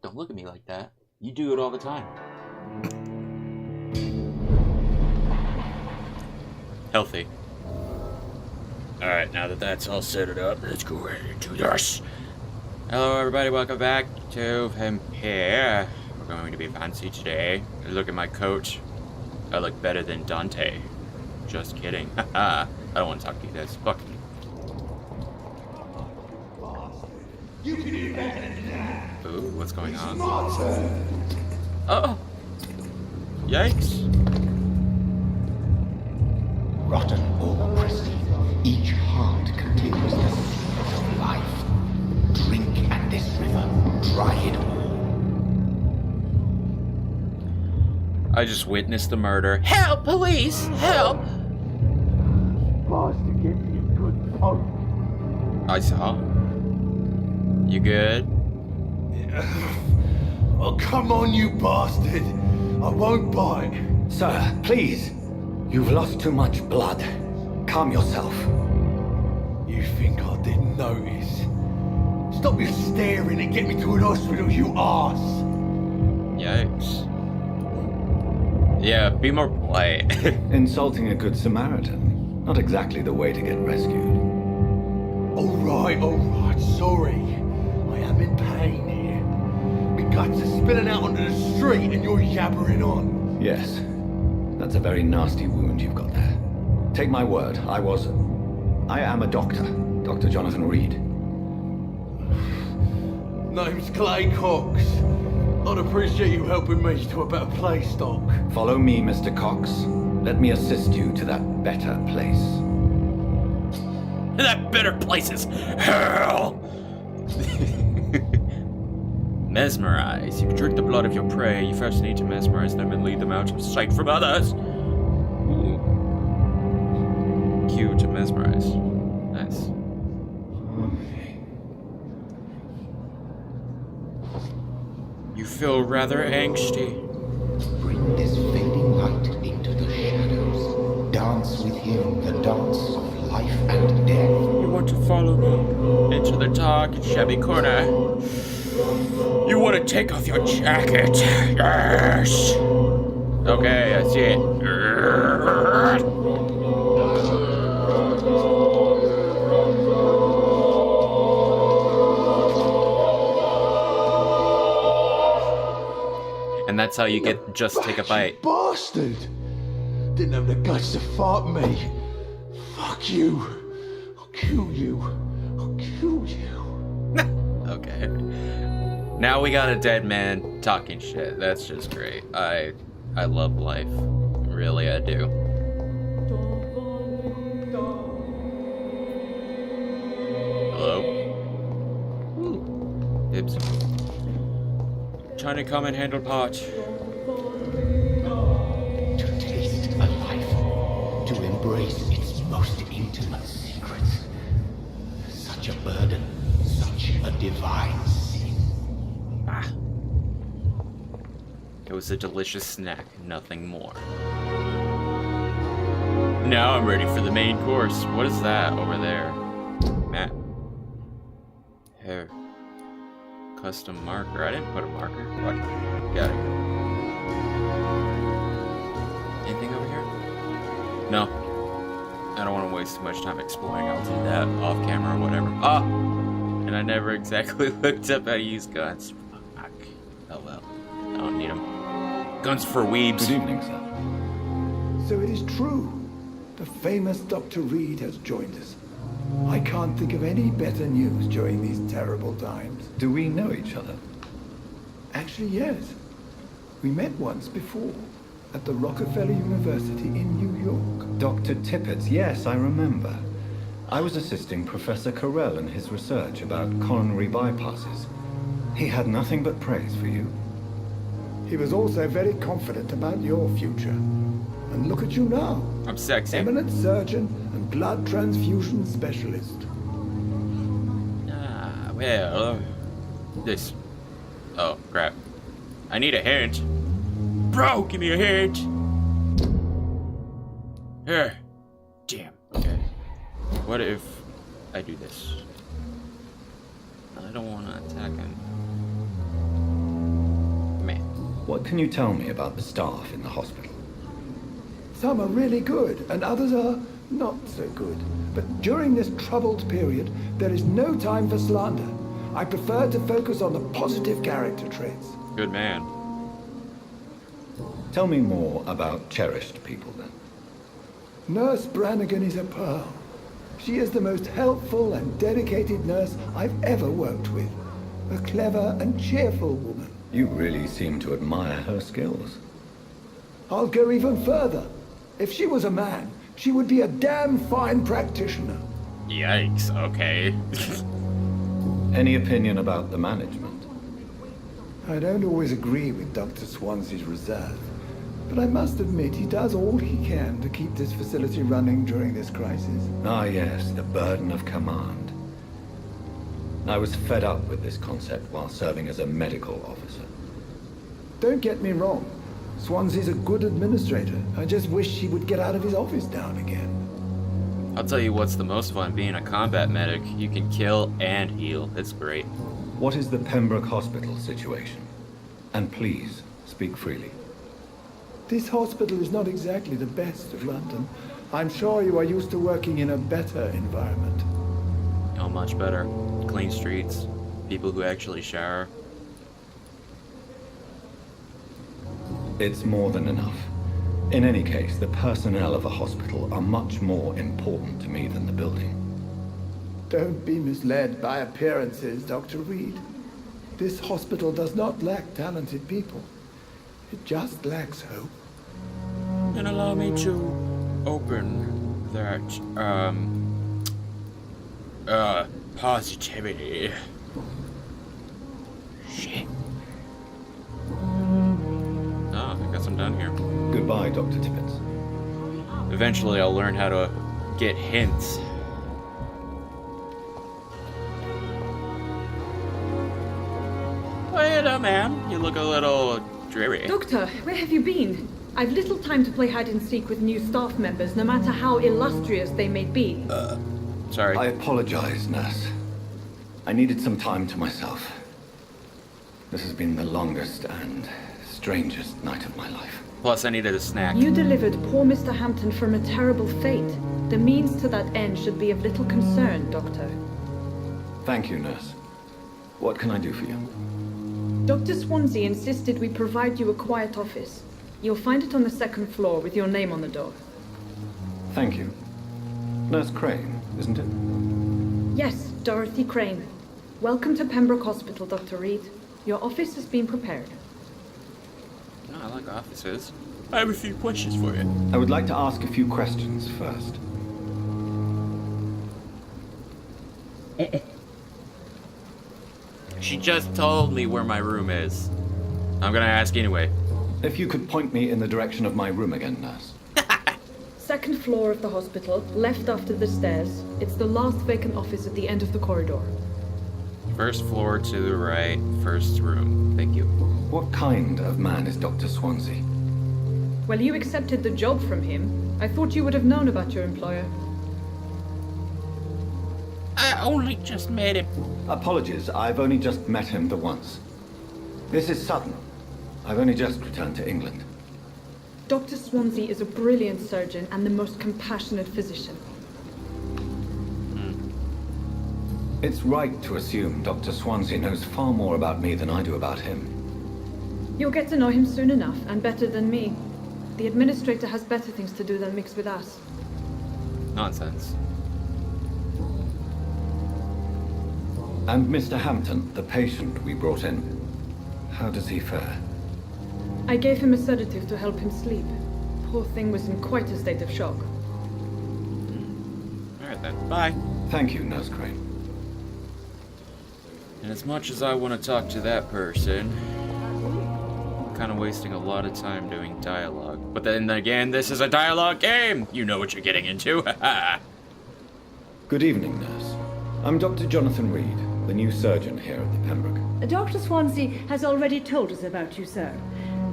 Don't look at me like that. You do it all the time. Healthy. Alright, now that that's all set it up, let's go ahead and do this. Hello everybody, welcome back to Vampyr. We're going to be fancy today. Look at my coat. I look better than Dante. Just kidding. I don't want to talk to you guys. Fuck you. You can do better than that. Ooh, what's going on? Smarter. Oh! Yikes. Rotten or pristine, each heart contains the secret of life. Drink at this river, dry it all. I just witnessed the murder. Help, police! Help! Bastard, give me a good pump. I saw. You good? Oh, come on, you bastard. I won't bite. Sir, please. You've lost too much blood. Calm yourself. You think I didn't notice? Stop your staring and get me to an hospital, you arse. Yikes. Yeah, be more polite. Insulting a good Samaritan. Not exactly the way to get rescued. All right, sorry. I am in pain here. My guts are spilling out onto the street and you're yabbering on. Yes. That's a very nasty wound you've got there. Take my word, I am a doctor. Dr. Jonathan Reed. Name's Clay Cox. I'd appreciate you helping me to a better place, Doc. Follow me, Mr. Cox. Let me assist you to that better place. That better place is hell! Mesmerize. You can drink the blood of your prey. You first need to mesmerize them and lead them out of sight from others. Ooh. Q to mesmerize. Nice. You feel rather angsty. Bring this fading light into the shadows. Dance with him the dance of life and death. You want to follow me into the dark and shabby corner. You want to take off your jacket. Yes. Okay, I see it. And that's how you get just take a bite. Bastard! Didn't have the guts to fart me. Fuck you. I'll kill you. I'll kill you. Okay. Now we got a dead man talking shit. That's just great. I love life. Really, I do. Hello? Ooh. Dibs. Trying to come and handle pot. To taste a life, to embrace its most intimate secrets. Such a burden, such a divine sin. Ah. It was a delicious snack, nothing more. Now I'm ready for the main course. What is that over there? Matt? Hair. Custom marker. I didn't put a marker. What? Got it. Anything over here? No. I don't want to waste too much time exploring. I'll do that off camera or whatever. Ah! And I never exactly looked up how to use guns. Fuck. Oh well. I don't need them. Guns for weebs. Good evening, sir. So it is true. The famous Dr. Reed has joined us. I can't think of any better news during these terrible times. Do we know each other? Actually, yes. We met once before at the Rockefeller University in New York. Dr. Tippett, yes, I remember. I was assisting Professor Carell in his research about coronary bypasses. He had nothing but praise for you. He was also very confident about your future. And look at you now. I'm sexy. Eminent surgeon and blood transfusion specialist. Ah, well. This. Oh, crap. I need a hint. Bro, give me a hint. Here. Damn. Okay. What if I do this. I don't want to attack him. Man. What can you tell me about the staff in the hospital? Some are really good, and others are not so good. But during this troubled period, there is no time for slander. I prefer to focus on the positive character traits. Good man. Tell me more about cherished people, then. Nurse Brannigan is a pearl. She is the most helpful and dedicated nurse I've ever worked with. A clever and cheerful woman. You really seem to admire her skills. I'll go even further. If she was a man, she would be a damn fine practitioner. Yikes, okay. Any opinion about the management? I don't always agree with Dr. Swansea's reserve, but I must admit he does all he can to keep this facility running during this crisis. Ah, yes, the burden of command. I was fed up with this concept while serving as a medical officer. Don't get me wrong. Swansea's a good administrator. I just wish he would get out of his office now and again. I'll tell you what's the most fun being a combat medic. You can kill and heal. It's great. What is the Pembroke Hospital situation? And please, speak freely. This hospital is not exactly the best of London. I'm sure you are used to working in a better environment. Oh, much better. Clean streets. People who actually shower. It's more than enough. In any case, the personnel of a hospital are much more important to me than the building. Don't be misled by appearances, Dr. Reed. This hospital does not lack talented people. It just lacks hope. And allow me to open that, positivity. Shit. Oh, I guess I'm done here. Goodbye, Dr. Tippett. Eventually I'll learn how to get hints. Oh, hello, ma'am. You look a little dreary. Doctor, where have you been? I've little time to play hide and seek with new staff members, no matter how illustrious they may be. Sorry. I apologize, nurse. I needed some time to myself. This has been the longest and strangest night of my life. Plus, I needed a snack. You delivered poor Mr. Hampton from a terrible fate. The means to that end should be of little concern, Doctor. Thank you, nurse. What can I do for you? Dr. Swansea insisted we provide you a quiet office. You'll find it on the second floor with your name on the door. Thank you. Nurse Crane, isn't it? Yes, Dorothy Crane. Welcome to Pembroke Hospital, Dr. Reed. Your office has been prepared. Oh, I like offices. I have a few questions for you. I would like to ask a few questions first. She just told me where my room is. I'm gonna ask anyway. If you could point me in the direction of my room again, nurse. Second floor of the hospital, left after the stairs. It's the last vacant office at the end of the corridor. First floor to the right, first room. Thank you. What kind of man is Dr. Swansea? Well, you accepted the job from him. I thought you would have known about your employer. I only just met him. Apologies, I've only just met him the once. This is sudden. I've only just returned to England. Dr. Swansea is a brilliant surgeon and the most compassionate physician. It's right to assume Dr. Swansea knows far more about me than I do about him. You'll get to know him soon enough, and better than me. The administrator has better things to do than mix with us. Nonsense. And Mr. Hampton, the patient we brought in, how does he fare? I gave him a sedative to help him sleep. Poor thing was in quite a state of shock. Alright then. Bye. Thank you, Nurse Crane. And as much as I want to talk to that person, I'm kind of wasting a lot of time doing dialogue. But then again, this is a dialogue game! You know what you're getting into, haha! Good evening, nurse. I'm Dr. Jonathan Reed, the new surgeon here at the Pembroke. Dr. Swansea has already told us about you, sir.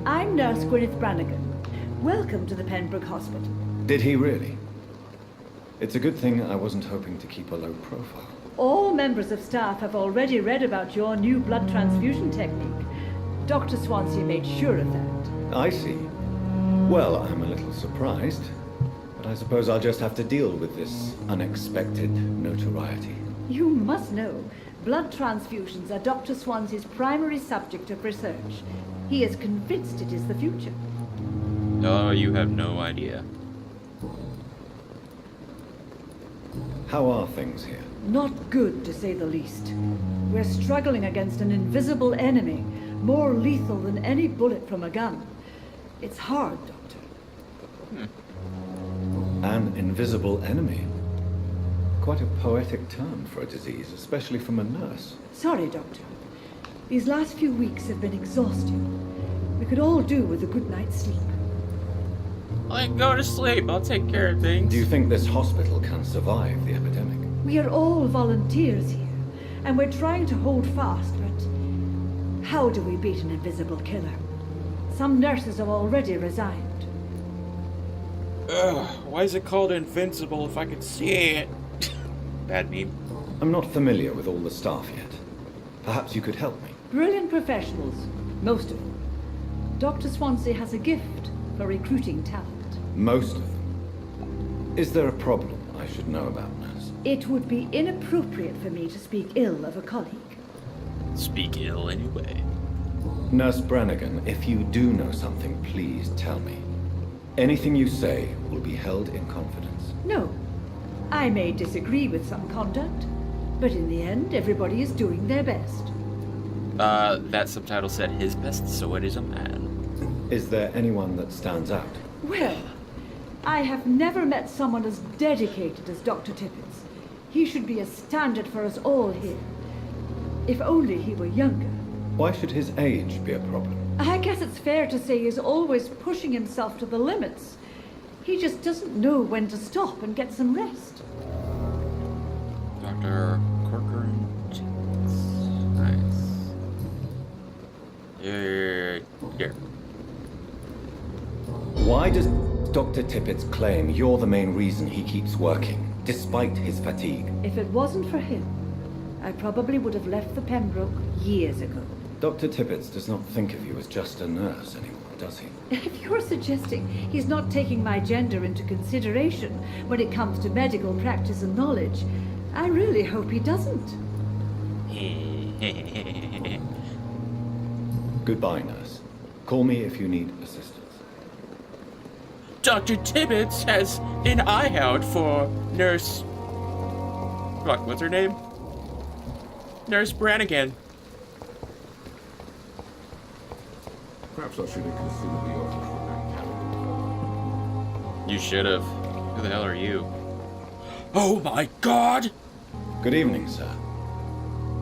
I'm Nurse Gwyneth Brannigan. Welcome to the Pembroke Hospital. Did he really? It's a good thing I wasn't hoping to keep a low profile. All members of staff have already read about your new blood transfusion technique. Dr. Swansea made sure of that. I see. Well, I'm a little surprised, but I suppose I'll just have to deal with this unexpected notoriety. You must know, blood transfusions are Dr. Swansea's primary subject of research. He is convinced it is the future. Oh, you have no idea. How are things here? Not good, to say the least. We're struggling against an invisible enemy, more lethal than any bullet from a gun. It's hard, Doctor. An invisible enemy? Quite a poetic term for a disease, especially from a nurse. Sorry, Doctor. These last few weeks have been exhausting. We could all do with a good night's sleep. Like, go to sleep. I'll take care of things. Do you think this hospital can survive the epidemic? We are all volunteers here, and we're trying to hold fast, but how do we beat an invisible killer? Some nurses have already resigned. Ugh, why is it called invincible if I could see it? Bad meme. I'm not familiar with all the staff yet. Perhaps you could help me. Brilliant professionals, most of them. Dr. Swansea has a gift for recruiting talent. Most of them. Is there a problem I should know about, nurse? It would be inappropriate for me to speak ill of a colleague. Speak ill anyway. Nurse Brannigan, if you do know something, please tell me. Anything you say will be held in confidence. No, I may disagree with some conduct, but in the end, everybody is doing their best. That subtitle said his best, so it is a man. Is there anyone that stands out? Well, I have never met someone as dedicated as Dr. Tippett. He should be a standard for us all here. If only he were younger. Why should his age be a problem? I guess it's fair to say he's always pushing himself to the limits. He just doesn't know when to stop and get some rest. Dr. Corcoran. Nice. Yeah. Why does Dr. Tippett claim you're the main reason he keeps working, despite his fatigue? If it wasn't for him, I probably would have left the Pembroke years ago. Dr. Tippett does not think of you as just a nurse anymore, does he? If you're suggesting he's not taking my gender into consideration when it comes to medical practice and knowledge, I really hope he doesn't. Goodbye, nurse. Call me if you need assistance. Dr. Tibbetts has an eye out for Nurse... Fuck, what's her name? Nurse Brannigan. Perhaps I should have considered the offer from that candidate. You should have. Who the hell are you? Oh my god! Good evening, sir.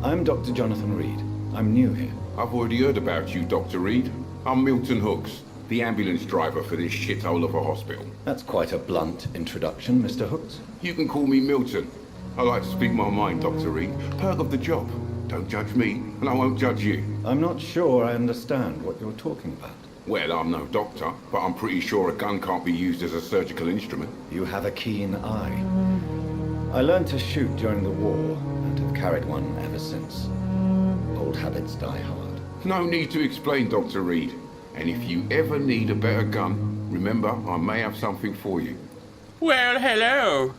I'm Dr. Jonathan Reed. I'm new here. I've already heard about you, Dr. Reed. I'm Milton Hooks, the ambulance driver for this shithole of a hospital. That's quite a blunt introduction, Mr. Hooks. You can call me Milton. I like to speak my mind, Dr. Reed. Perk of the job. Don't judge me, and I won't judge you. I'm not sure I understand what you're talking about. Well, I'm no doctor, but I'm pretty sure a gun can't be used as a surgical instrument. You have a keen eye. I learned to shoot during the war, and have carried one ever since. Old habits die hard. No need to explain, Dr. Reed. And if you ever need a better gun, remember, I may have something for you. Well, hello.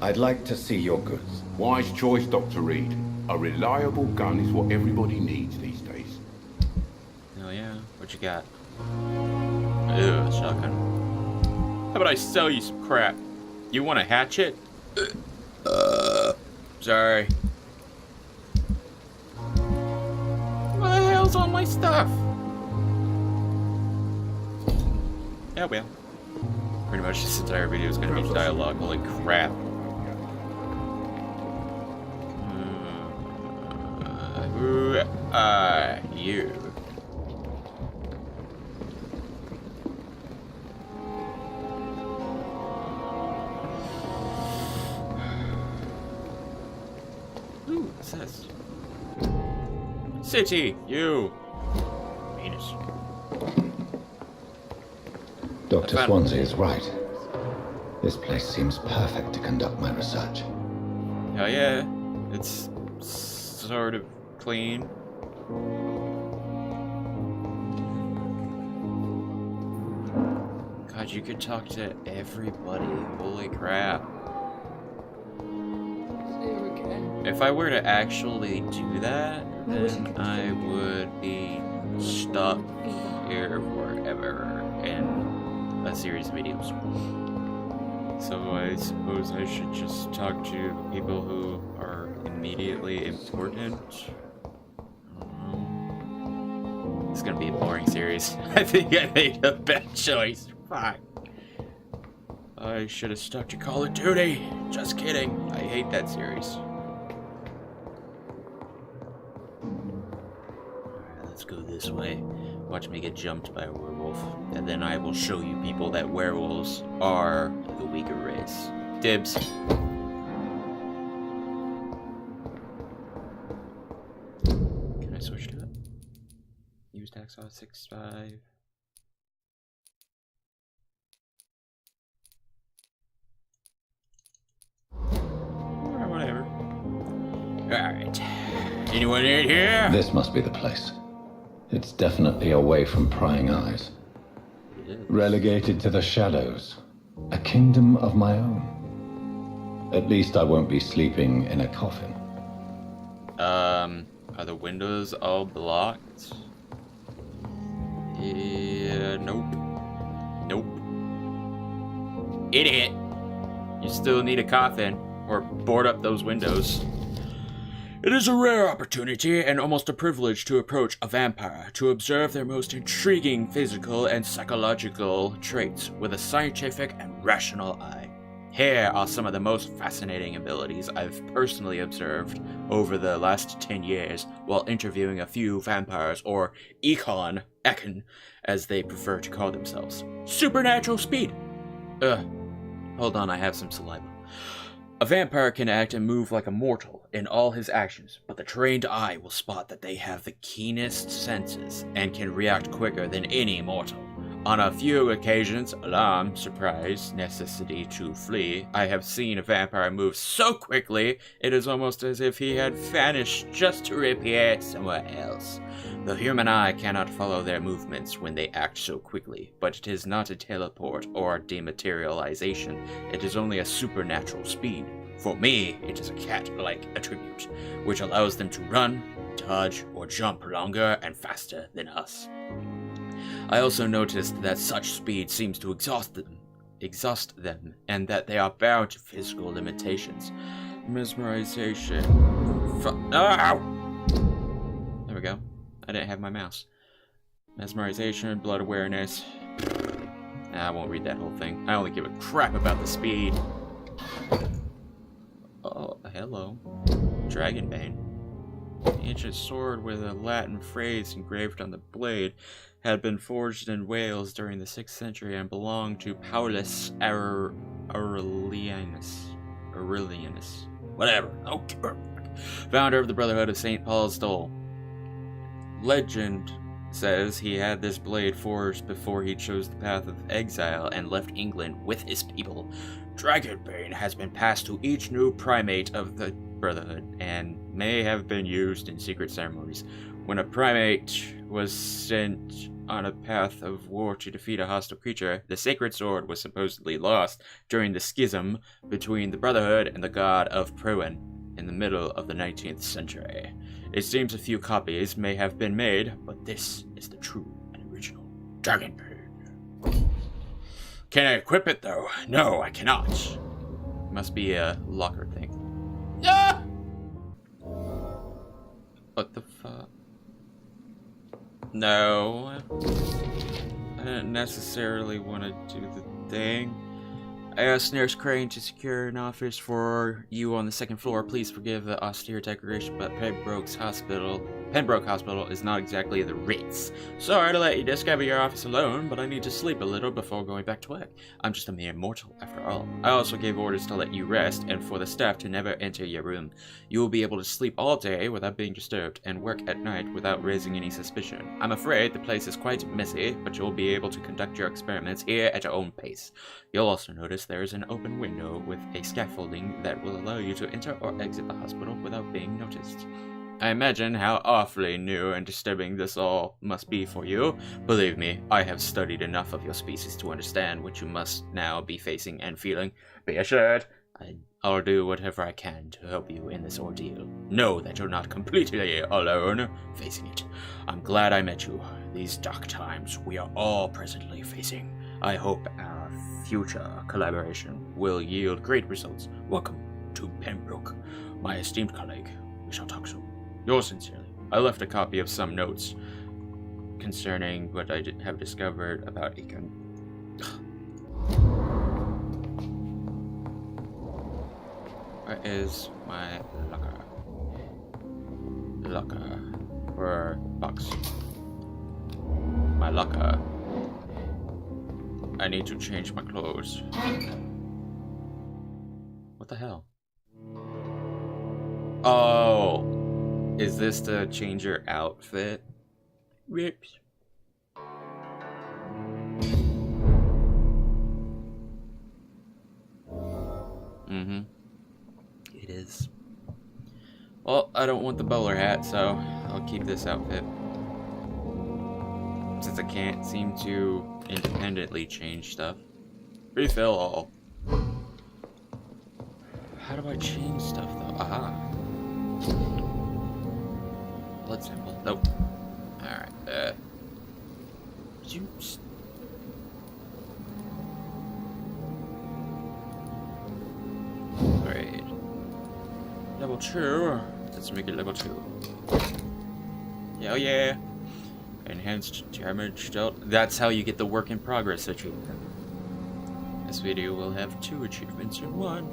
I'd like to see your goods. Wise choice, Dr. Reed. A reliable gun is what everybody needs these days. Hell yeah. What you got? Ew, shotgun. How about I sell you some crap? You want a hatchet? Sorry. What the hell's on my stuff? Yeah, well. Pretty much this entire video is gonna be dialogue. Holy crap. Who are you? Ooh, what's this? City, you. Venus. Dr. Swansea is right. This place seems perfect to conduct my research. Oh yeah, it's sort of clean. God, you could talk to everybody. Holy crap. If I were to actually do that, then I would be stuck here forever in a series of videos. So I suppose I should just talk to the people who are immediately important. It's gonna be a boring series. I think I made a bad choice. Fuck. I should have stuck to Call of Duty. Just kidding. I hate that series. Alright, let's go this way. Watch me get jumped by a werewolf. And then I will show you people that werewolves are the weaker race. Dibs. Can I switch to it? Use Taxon 65. Whatever. Alright. Anyone in here? This must be the place. It's definitely away from prying eyes. Relegated to the shadows. A kingdom of my own. At least I won't be sleeping in a coffin. Are the windows all blocked? Yeah, nope. Nope. Idiot! You still need a coffin, or board up those windows. It is a rare opportunity and almost a privilege to approach a vampire, to observe their most intriguing physical and psychological traits with a scientific and rational eye. Here are some of the most fascinating abilities I've personally observed over the last 10 years while interviewing a few vampires, or Econ, as they prefer to call themselves. Supernatural speed! Hold on, I have some saliva. A vampire can act and move like a mortal in all his actions, but the trained eye will spot that they have the keenest senses and can react quicker than any mortal. On a few occasions, alarm, surprise, necessity to flee, I have seen a vampire move so quickly it is almost as if he had vanished just to reappear somewhere else. The human eye cannot follow their movements when they act so quickly, but it is not a teleport or dematerialization, it is only a supernatural speed. For me, it is a cat-like attribute, which allows them to run, dodge, or jump longer and faster than us. I also noticed that such speed seems to exhaust them, and that they are bound to physical limitations. Mesmerization. Ow! There we go. I didn't have my mouse. Mesmerization, blood awareness. I won't read that whole thing. I only give a crap about the speed. Oh, hello. Dragonbane. Ancient sword with a Latin phrase engraved on the blade had been forged in Wales during the 6th century and belonged to Paulus Aurelianus. Whatever. Okay. Founder of the Brotherhood of St. Paul's Dole. Legend says he had this blade forged before he chose the path of exile and left England with his people. Dragonbane has been passed to each new primate of the Brotherhood and may have been used in secret ceremonies. When a primate was sent on a path of war to defeat a hostile creature, the sacred sword was supposedly lost during the schism between the Brotherhood and the god of Pruin in the middle of the 19th century. It seems a few copies may have been made, but this is the true and original Dragonbane. Can I equip it though? No, I cannot. Must be a locker thing. Ah! What the fuck? No. I didn't necessarily want to do the thing. I asked Nurse Crane to secure an office for you on the 2nd floor. Please forgive the austere decoration, but Pembroke Hospital is not exactly the Ritz. Sorry to let you discover your office alone, but I need to sleep a little before going back to work. I'm just a mere mortal, after all. I also gave orders to let you rest, and for the staff to never enter your room. You will be able to sleep all day without being disturbed, and work at night without raising any suspicion. I'm afraid the place is quite messy, but you'll be able to conduct your experiments here at your own pace. You'll also notice there is an open window with a scaffolding that will allow you to enter or exit the hospital without being noticed. I imagine how awfully new and disturbing this all must be for you. Believe me, I have studied enough of your species to understand what you must now be facing and feeling. Be assured, I'll do whatever I can to help you in this ordeal. Know that you're not completely alone facing it. I'm glad I met you. These dark times we are all presently facing. I hope our future collaboration will yield great results. Welcome to Pembroke, my esteemed colleague. We shall talk soon. Yours sincerely. I left a copy of some notes concerning what I have discovered about Econ. Where is my locker? Locker. Or box. My locker. I need to change my clothes. What the hell? Oh! Is this to change your outfit? Rips. Mm-hmm. It is. Well, I don't want the bowler hat, so I'll keep this outfit. Since I can't seem to independently change stuff. Refill all. How do I change stuff though? Aha. Blood sample. Nope. Alright, juice. Great. Level 2. Let's make it level 2. Hell yeah. Enhanced damage dealt. That's how you get the work in progress achievement. This video will have 2 achievements in one.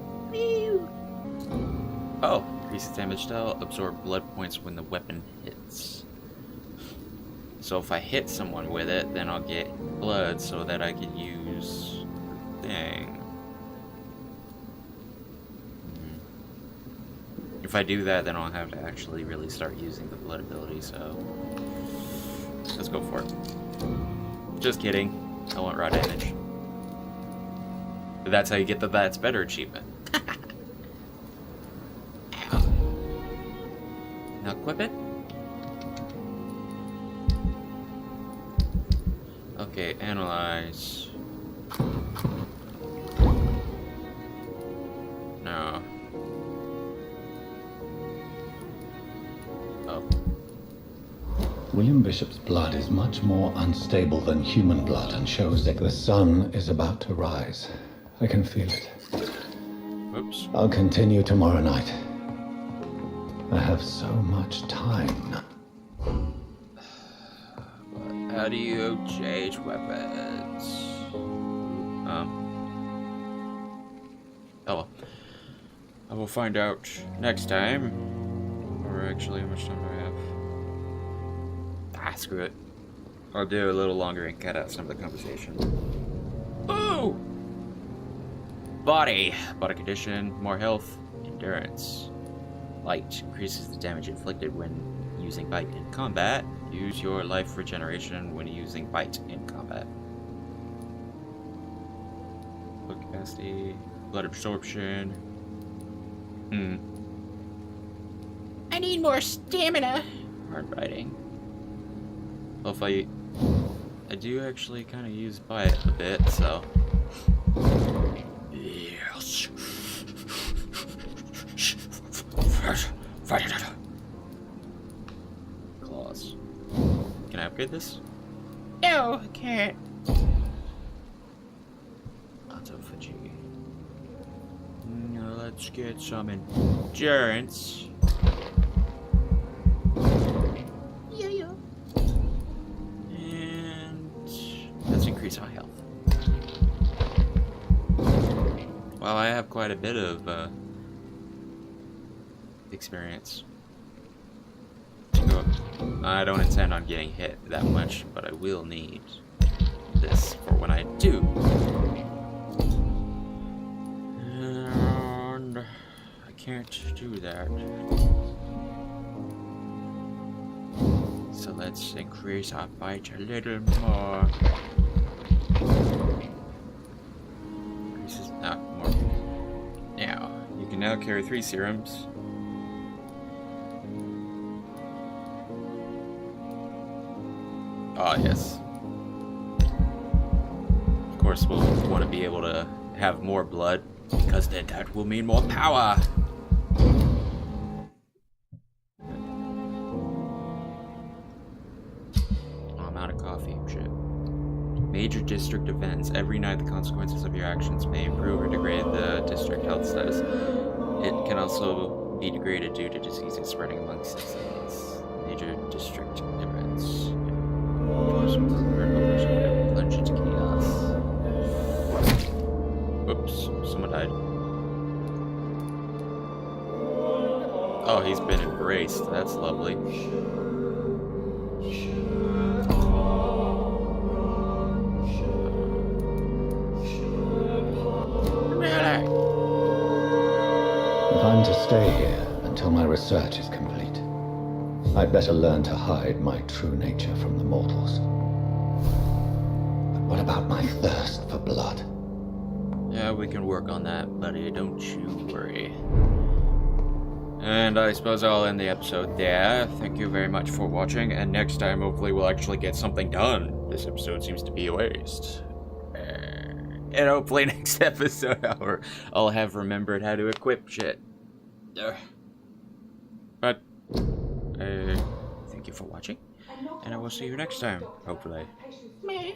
Oh, increases damage dealt, absorb blood points when the weapon hits. So if I hit someone with it, then I'll get blood so that I can use the thing. If I do that, then I'll have to actually really start using the blood ability, so let's go for it. Just kidding. I want raw damage. But that's how you get the That's Better achievement. Now equip it. Okay, analyze. No. Oh. William Bishop's blood is much more unstable than human blood and shows that the sun is about to rise. I can feel it. Oops. I'll continue tomorrow night. I have so much time. How do you change weapons? Oh well. I will find out next time. Or actually, how much time do I have? Ah, screw it. I'll do a little longer and cut out some of the conversation. Ooh! Body condition, more health, endurance. Light increases the damage inflicted when using bite in combat. Use your life regeneration when using bite in combat. Blood capacity, blood absorption. I need more stamina. Hard biting. Well, if I do actually kind of use bite a bit, so. Yes. Claws. Can I upgrade this? No, I can't. Autophagy. Now let's get some endurance. Yeah. And let's increase our health. Well, I have quite a bit of experience. I don't intend on getting hit that much, but I will need this for when I do. And I can't do that. So let's increase our bite a little more. now carry 3 serums. Ah, yes. Of course, we'll want to be able to have more blood, because then that will mean more power. Oh, I'm out of coffee. Shit. Major district events. Every night, the consequences of your actions may improve or degrade the district health status. It can also be degraded due to diseases spreading among citizens. Major district events. Plunge into chaos. Oops, someone died. Oh, he's been embraced. That's lovely. If I'm to stay here until my research is complete, I'd better learn to hide my true nature from the mortals. But what about my thirst for blood? Yeah, we can work on that, buddy. Don't you worry. And I suppose I'll end the episode there. Thank you very much for watching, and next time hopefully we'll actually get something done. This episode seems to be a waste. And hopefully next episode I'll have remembered how to equip shit. But, thank you for watching, and I will see you next time, hopefully. Meh.